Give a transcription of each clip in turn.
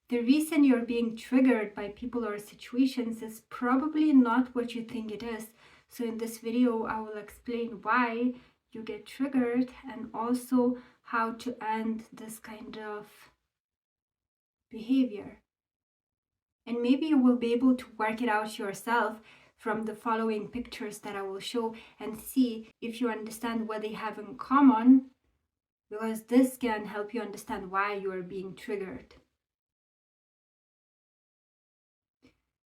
The reason you're being triggered by people or situations is probably not what you think it is. So in this video, I will explain why you get triggered and also how to end this kind of behavior. And maybe you will be able to work it out yourself from the following pictures that I will show and see if you understand what they have in common, because this can help you understand why you are being triggered.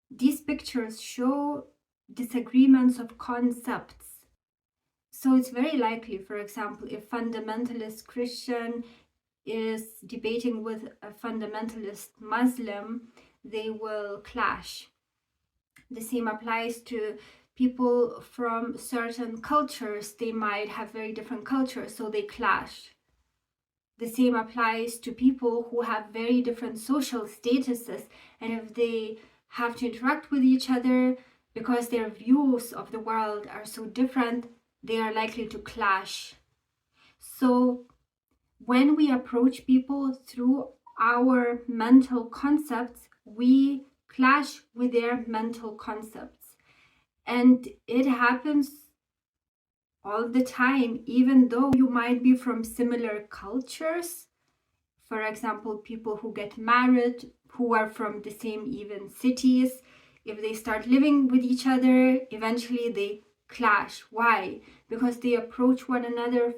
These pictures show disagreements of concepts. So it's very likely, for example, if fundamentalist Christian is debating with a fundamentalist Muslim, they will clash. The same applies to people from certain cultures. They might have very different cultures, so they clash. The same applies to people who have very different social statuses, and if they have to interact with each other because their views of the world are so different, they are likely to clash. So when we approach people through our mental concepts, we clash with their mental concepts. And it happens all the time, even though you might be from similar cultures. For example, people who get married, who are from the same even cities, if they start living with each other, eventually they clash. Why? Because they approach one another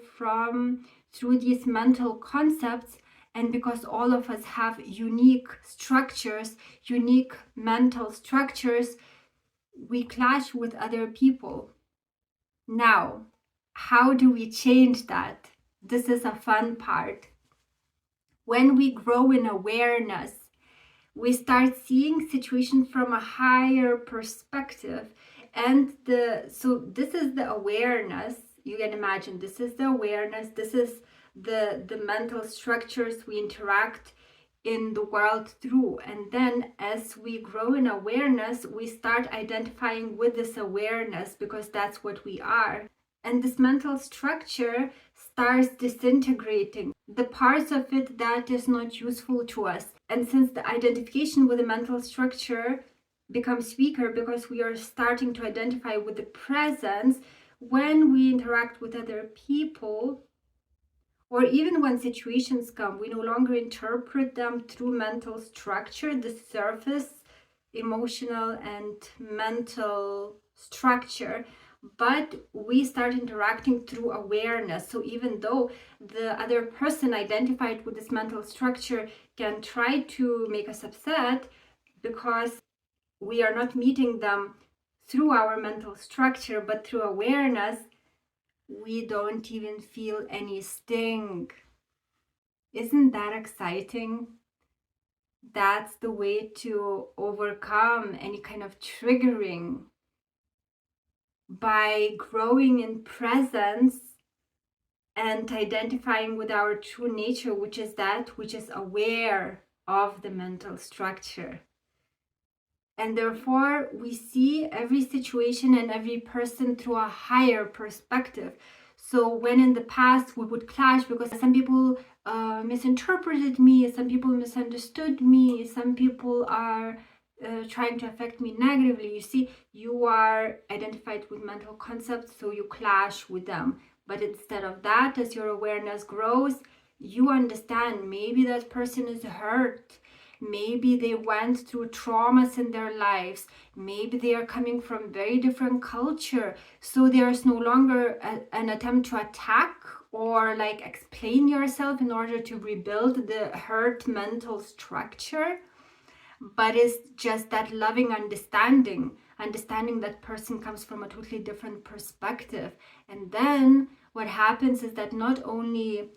through these mental concepts, and because all of us have unique structures, unique mental structures, we clash with other people. Now, how do we change that? This is a fun part. When we grow in awareness, we start seeing situations from a higher perspective. And so this is the awareness. You can imagine this is the awareness. This is the mental structures we interact in the world through. And then as we grow in awareness, we start identifying with this awareness because that's what we are. And this mental structure starts disintegrating the parts of it that is not useful to us. And since the identification with the mental structure becomes weaker because we are starting to identify with the presence, when we interact with other people, or even when situations come, we no longer interpret them through mental structure, the surface emotional and mental structure, but we start interacting through awareness. So even though the other person identified with this mental structure can try to make us upset because we are not meeting them through our mental structure, but through awareness, we don't even feel any sting. Isn't that exciting? That's the way to overcome any kind of triggering, by growing in presence and identifying with our true nature, which is that which is aware of the mental structure. And therefore, we see every situation and every person through a higher perspective. So when in the past we would clash because some people misinterpreted me, some people misunderstood me, some people are trying to affect me negatively. You see, you are identified with mental concepts, so you clash with them. But instead of that, as your awareness grows, you understand maybe that person is hurt. Maybe they went through traumas in their lives. Maybe they are coming from very different culture. So there's no longer an attempt to attack or like explain yourself in order to rebuild the hurt mental structure. But it's just that loving understanding that person comes from a totally different perspective. And then what happens is that not only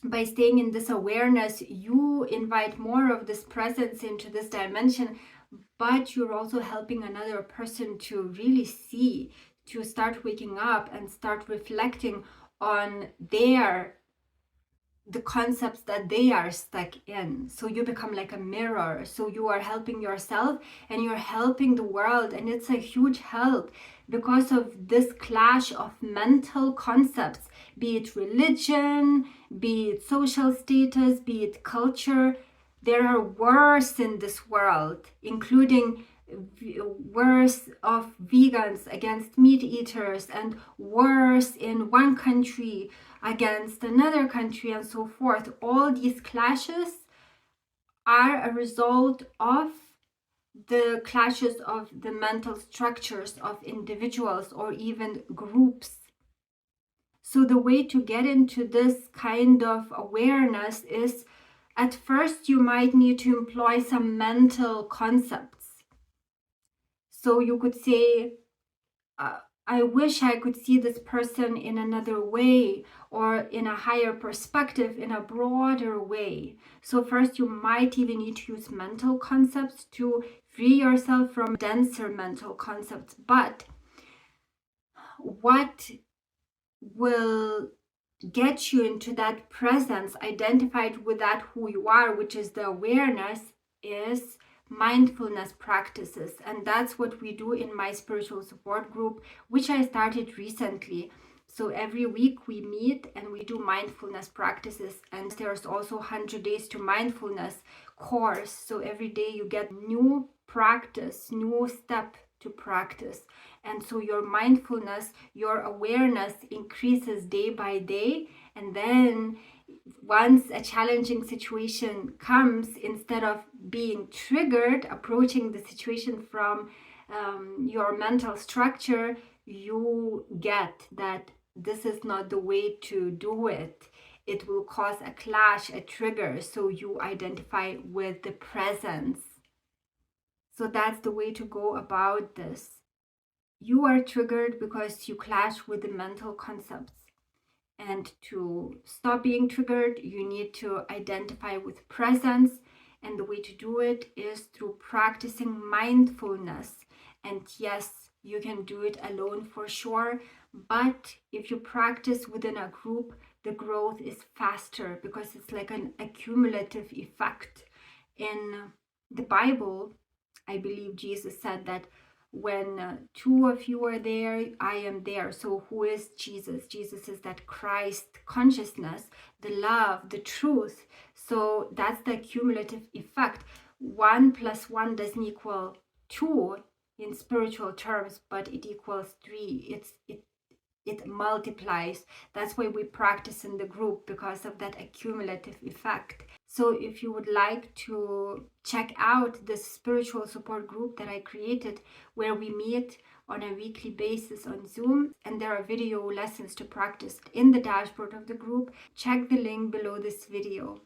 by staying in this awareness, you invite more of this presence into this dimension, but you're also helping another person to really see, to start waking up and start reflecting on the concepts that they are stuck in. So you become like a mirror. So you are helping yourself and you're helping the world. And it's a huge help because of this clash of mental concepts, be it religion, be it social status, be it culture. There are wars in this world, including wars of vegans against meat eaters, and wars in one country against another country, and so forth. All these clashes are a result of the clashes of the mental structures of individuals or even groups. So the way to get into this kind of awareness is, at first you might need to employ some mental concepts. So you could say, I wish I could see this person in another way, or in a higher perspective, in a broader way. So first you might even need to use mental concepts to free yourself from denser mental concepts. But what will get you into that presence, identified with that who you are, which is the awareness, is mindfulness practices. And that's what we do in my spiritual support group, which I started recently. So every week we meet and we do mindfulness practices. And there's also 100 Days to Mindfulness course. So every day you get new practice, new step to practice. And so your mindfulness, your awareness increases day by day. And then once a challenging situation comes, instead of being triggered, approaching the situation from your mental structure, you get that this is not the way to do it. It will cause a clash, a trigger. So you identify with the presence. So that's the way to go about this. You are triggered because you clash with the mental concepts. And to stop being triggered, you need to identify with presence. And the way to do it is through practicing mindfulness. And yes, you can do it alone for sure. But if you practice within a group, the growth is faster because it's like an accumulative effect. In the Bible, I believe Jesus said that when two of you are there, I am there. So who is Jesus? Jesus is that Christ consciousness, the love, the truth. So that's the cumulative effect. 1 + 1 doesn't equal 2 in spiritual terms, but it equals 3. It multiplies. That's why we practice in the group, because of that accumulative effect. So if you would like to check out the spiritual support group that I created, where we meet on a weekly basis on Zoom, and there are video lessons to practice in the dashboard of the group, check the link below this video.